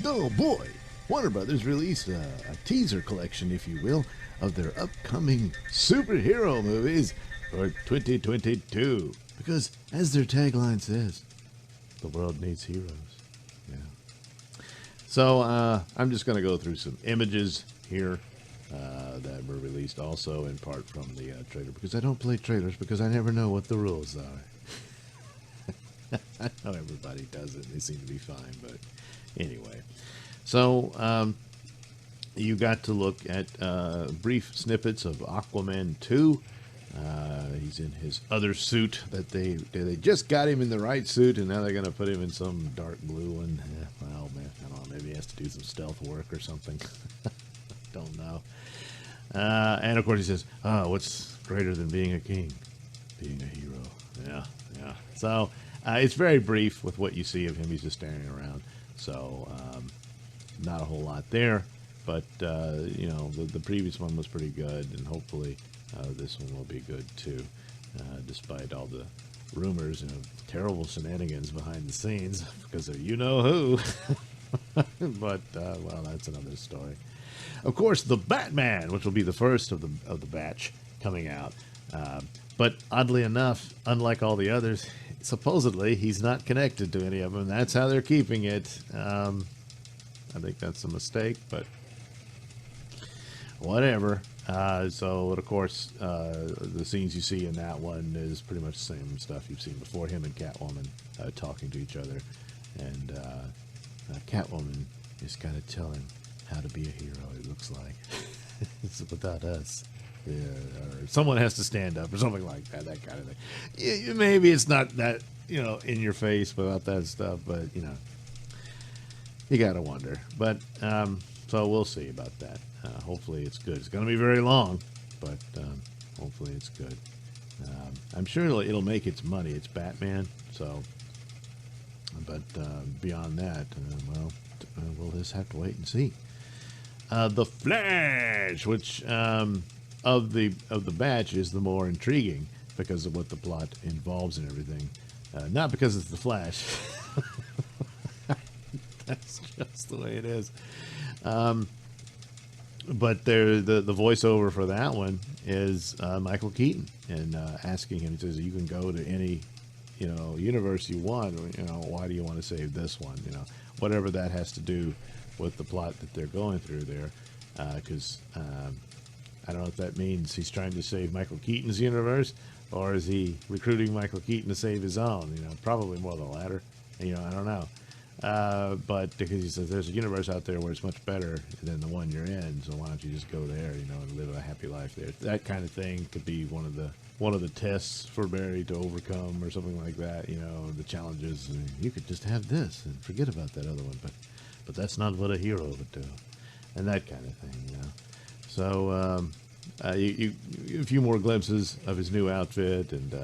Oh boy! Warner Brothers released a teaser collection, if you will, of their upcoming superhero movies for 2022. Because, as their tagline says, the world needs heroes. Yeah. So, I'm just going to go through some images here that were released also in part from the trailer. Because I don't play trailers because I never know what the rules are. I know everybody does it. They seem to be fine, but anyway. So, you got to look at brief snippets of Aquaman 2. He's in his other suit that they just got him in the right suit, and now they're going to put him in some dark blue one. Well, man, I don't know. Maybe he has to do some stealth work or something. Don't know. And, of course, he says, what's greater than being a king? Being a hero. Yeah. So, it's very brief with what you see of him. He's just staring around. So, not a whole lot there. But, you know, the previous one was pretty good, and hopefully this one will be good, too, despite all the rumors of terrible shenanigans behind the scenes because of you-know-who. But, well, that's another story. Of course, The Batman, which will be the first of the batch coming out. But oddly enough, unlike all the others, supposedly he's not connected to any of them. That's how they're keeping it. I think that's a mistake, but whatever. So, of course, the scenes you see in that one is pretty much the same stuff you've seen before. Him and Catwoman talking to each other. And Catwoman is kind of telling how to be a hero, it looks like. It's without us. Yeah, or someone has to stand up or something like that kind of thing. Yeah, maybe it's not that, you know, in your face about that stuff, but, you know, you got to wonder. But, so we'll see about that. Hopefully it's good. It's going to be very long, but hopefully it's good. I'm sure it'll make its money. It's Batman, so. But beyond that, well, we'll just have to wait and see. The Flash, which of the batch is the more intriguing because of what the plot involves and everything. Not because it's the Flash. That's just the way it is. But the voiceover for that one is Michael Keaton, and asking him, he says, you can go to any, you know, universe you want, or, you know, why do you want to save this one? You know, whatever that has to do with the plot that they're going through there, because I don't know if that means he's trying to save Michael Keaton's universe, or is he recruiting Michael Keaton to save his own? You know, probably more the latter. You know, I don't know. But because he says there's a universe out there where it's much better than the one you're in, so why don't you just go there, you know, and live a happy life there? That kind of thing could be one of the tests for Barry to overcome, or something like that. You know, the challenges. You could just have this and forget about that other one, but that's not what a hero would do, and that kind of thing. You know, so a few more glimpses of his new outfit, and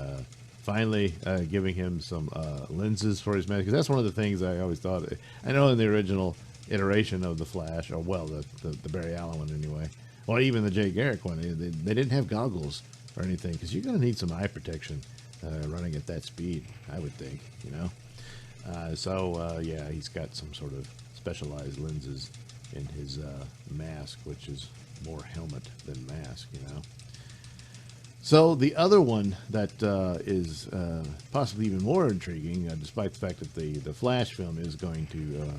finally giving him some lenses for his mask, because that's one of the things I always thought. I know in the original iteration of the Flash, or well, the Barry Allen one anyway, or even the Jay Garrick one, they didn't have goggles or anything, because you're going to need some eye protection running at that speed, I would think, you know. Yeah, he's got some sort of specialized lenses in his mask, which is more helmet than mask, you know. So the other one that is possibly even more intriguing, despite the fact that the Flash film is going to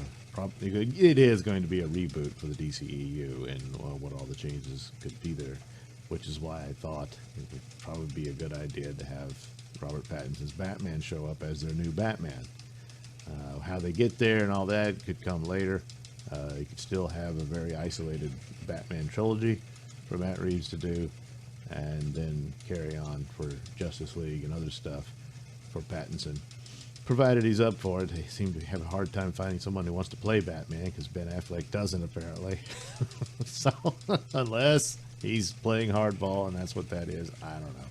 it is going to be a reboot for the DCEU, and what all the changes could be there, which is why I thought it would probably be a good idea to have Robert Pattinson's Batman show up as their new Batman. How they get there and all that could come later. You could still have a very isolated Batman trilogy for Matt Reeves to do, and then carry on for Justice League and other stuff for Pattinson, provided he's up for it. They seem to have a hard time finding someone who wants to play Batman, because Ben Affleck doesn't, apparently. So, unless he's playing hardball, and that's what that is, I don't know.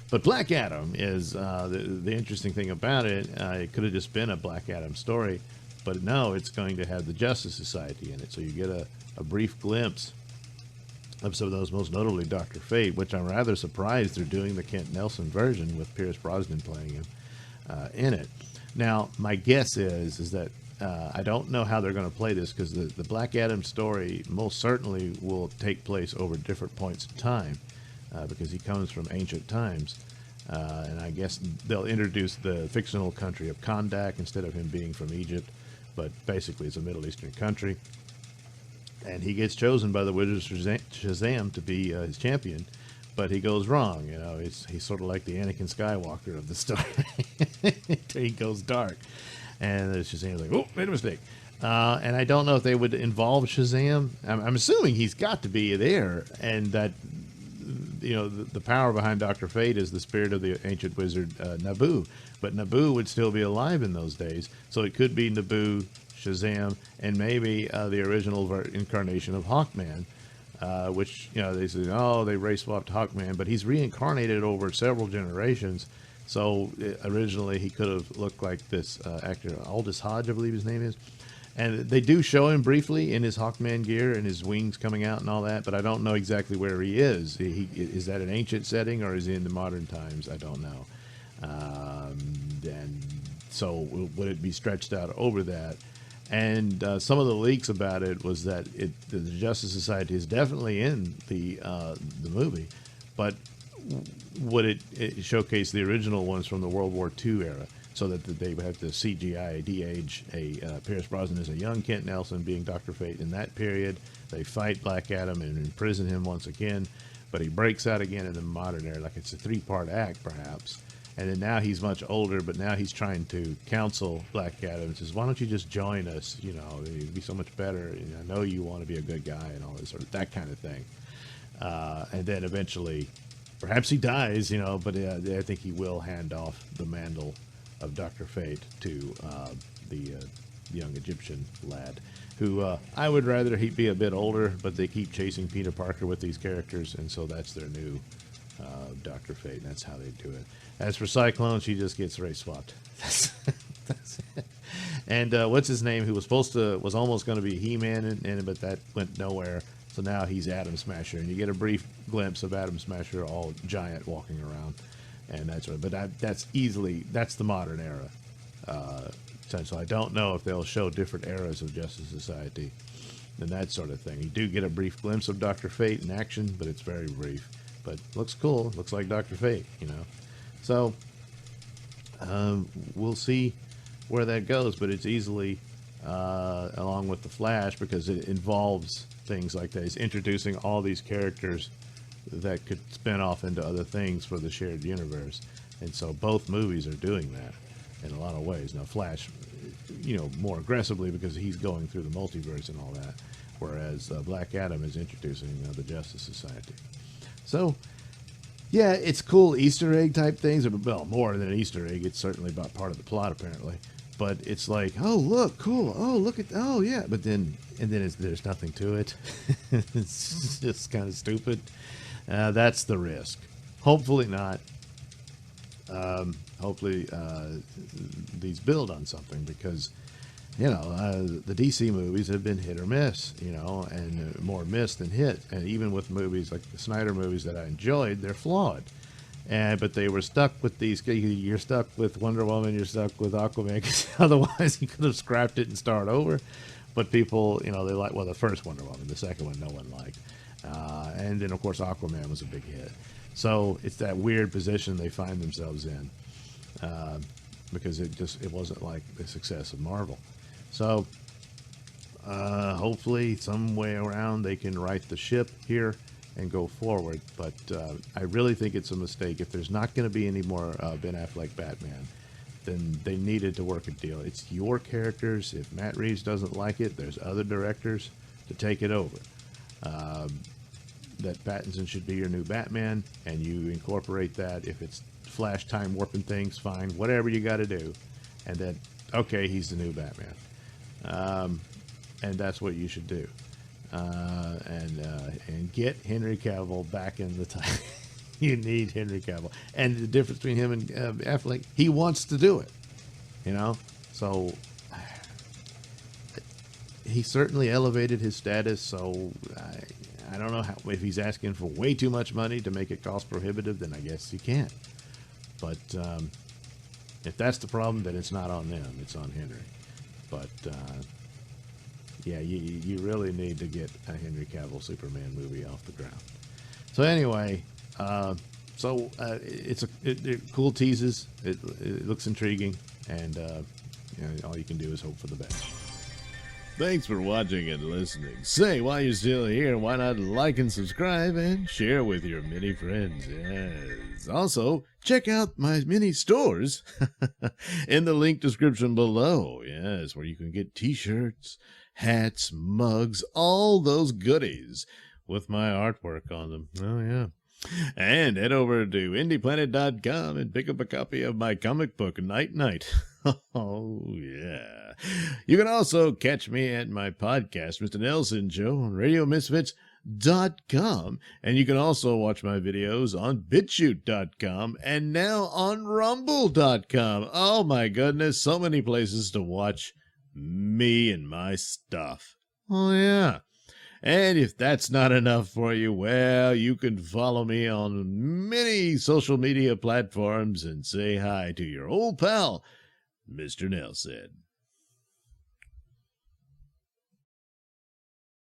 But Black Adam is, the interesting thing about it, it could have just been a Black Adam story, but no, it's going to have the Justice Society in it, so you get a brief glimpse of some of those, most notably Dr. Fate, which I'm rather surprised they're doing the Kent Nelson version with Pierce Brosnan playing him in it. Now, my guess is that I don't know how they're going to play this, because the Black Adam story most certainly will take place over different points in time, because he comes from ancient times. And I guess they'll introduce the fictional country of Kondak instead of him being from Egypt, but basically it's a Middle Eastern country. And he gets chosen by the Wizard Shazam to be his champion, but he goes wrong. You know, he's sort of like the Anakin Skywalker of the story. He goes dark, and Shazam's like, "Oh, made a mistake." And I don't know if they would involve Shazam. I'm assuming he's got to be there, and that, you know, the power behind Dr. Fate is the spirit of the ancient wizard Naboo. But Naboo would still be alive in those days, so it could be Naboo, Shazam, and maybe the original incarnation of Hawkman, which, you know, they say, oh, they race swapped Hawkman, but he's reincarnated over several generations. So originally he could have looked like this actor, Aldous Hodge, I believe his name is. And they do show him briefly in his Hawkman gear and his wings coming out and all that, but I don't know exactly where he is. Is that an ancient setting, or is he in the modern times? I don't know. And so would it be stretched out over that? And some of the leaks about it was that the Justice Society is definitely in the movie, but would it showcase the original ones from the World War II era? So that they would have to CGI de-age Pierce Brosnan as a young Kent Nelson being Dr. Fate in that period. They fight Black Adam and imprison him once again, but he breaks out again in the modern era, like it's a 3-part act perhaps. And then now he's much older, but now he's trying to counsel Black Adam and says, why don't you just join us? You know, it'd be so much better. You know, I know you want to be a good guy and all this, sort of that kind of thing. And then eventually, perhaps he dies, you know, but I think he will hand off the mantle of Dr. Fate to the young Egyptian lad, who I would rather he be a bit older, but they keep chasing Peter Parker with these characters, and so that's their new Dr. Fate, and that's how they do it. As for Cyclone, she just gets race swapped. That's it. And what's his name, who was almost going to be He-Man in it, but that went nowhere, so now he's Atom Smasher, and you get a brief glimpse of Atom Smasher all giant walking around. And that's right, but that's the modern era. So I don't know if they'll show different eras of Justice Society and that sort of thing. You do get a brief glimpse of Dr. Fate in action, but it's very brief. But looks cool. Looks like Dr. Fate, you know. So we'll see where that goes, but it's easily along with the Flash, because it involves things like that. It's introducing all these characters that could spin off into other things for the shared universe. And so both movies are doing that in a lot of ways. Now Flash, you know, more aggressively because he's going through the multiverse and all that, whereas Black Adam is introducing the Justice Society. So yeah, it's cool Easter egg type things. Well, more than an Easter egg, it's certainly about part of the plot apparently, but it's like, oh look, cool, oh look at, oh yeah, but then there's nothing to it. It's just kind of stupid. That's the risk. Hopefully not. Hopefully these build on something, because, you know, the DC movies have been hit or miss, you know, and more miss than hit. And even with movies like the Snyder movies that I enjoyed, they're flawed. But they were stuck with these. You're stuck with Wonder Woman. You're stuck with Aquaman, because otherwise you could have scrapped it and started over. But people, you know, they like, well, the first Wonder Woman, the second one no one liked. And then, of course, Aquaman was a big hit. So it's that weird position they find themselves in, because it wasn't like the success of Marvel. So hopefully some way around they can right the ship here and go forward. But I really think it's a mistake. If there's not going to be any more Ben Affleck Batman, then they needed to work a deal. It's your characters. If Matt Reeves doesn't like it, there's other directors to take it over. That Pattinson should be your new Batman, and you incorporate that. If it's Flash time warping things, fine, whatever you got to do, and then, okay, he's the new Batman. And that's what you should do. And get Henry Cavill back in the time. You need Henry Cavill. And the difference between him and Affleck, he wants to do it, you know? So he certainly elevated his status, so I don't know if he's asking for way too much money to make it cost prohibitive, then I guess he can't. But if that's the problem, then it's not on them, it's on Henry. But yeah, you really need to get a Henry Cavill Superman movie off the ground. So anyway, it's cool teases. It looks intriguing, and all you can do is hope for the best. Thanks for watching and listening. Say, while you're still here, why not like and subscribe and share with your many friends? Yes. Also, check out my mini stores in the link description below. Yes, where you can get t-shirts, hats, mugs, all those goodies with my artwork on them. Oh, yeah. And head over to indieplanet.com and pick up a copy of my comic book, Night Night. Oh, yeah. You can also catch me at my podcast, Mr. Nailsin Show, on RadioMisfits.com. And you can also watch my videos on BitChute.com and now on Rumble.com. Oh, my goodness. So many places to watch me and my stuff. Oh, yeah. And if that's not enough for you, well, you can follow me on many social media platforms and say hi to your old pal, Mr. Nailsin.